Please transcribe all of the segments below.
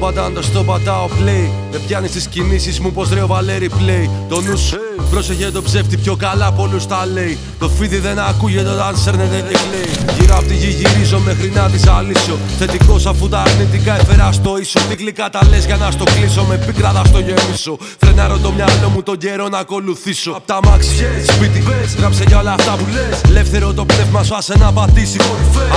πατάντο στο πατάω play. Δεν πιάνεις τις κινήσεις μου πως ρέω Βαλέρι play. Το νου σου πρόσεχε το ψεύτη πιο καλά από όλους τα λέει. Το φίδι δεν ακούγεται όταν σέρνεται και κλαίει. Γύρω απ' τη γη γυρίζω μέχρι να της αλύσω. Θετικός αφού τα αρνητικά έφερα στο ίσο. Τι γλυκά τα λες για να στο κλείσω. Με πίκρα θα στο γεμίσω. Φρενάρω το μυαλό μου τον καιρό να ακολουθήσω. Απ' τα μάξι σπίτι γράψε για όλα αυτά που λες. Ελεύθερο το πνεύμα σου άσε να πατήσει.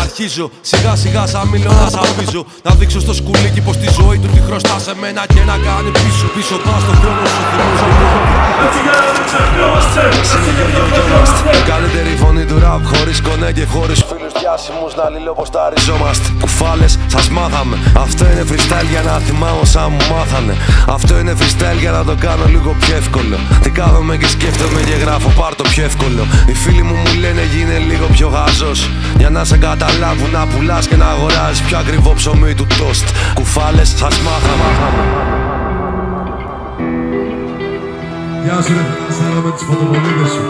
Αρχίζω σιγά σιγά σαν μήλο να σαπίζω. Να δείξω στο σκουλίκι πως τη ζωή του τη χρωστά σε μένα και να κάνει πίσω. Πίσω πάω στον χρόνο σου θυμίζω. Καλύτερη φωνή του ραπ χωρίς κονέ και χωρίς φίλους διάσημους να λιλοποσταριζόμαστε. Κουφάλες σας μάθαμε. Αυτό είναι freestyle για να θυμάμαι όσα μου μάθανε. Αυτό είναι freestyle για να το κάνω λίγο πιο εύκολο. Τι κάθομαι και σκέφτομαι και γράφω πάρ' το πιο εύκολο. Οι φίλοι μου μου λένε γίνε λίγο πιο χαζός. Για να σε καταλάβουν να πουλάς και να αγοράζεις πιο ακριβό ψωμί του τόστ. Κουφάλες σας μάθαμε. Γεια σου ρε Φρανσάρα με τις φωτοβολίδες σου.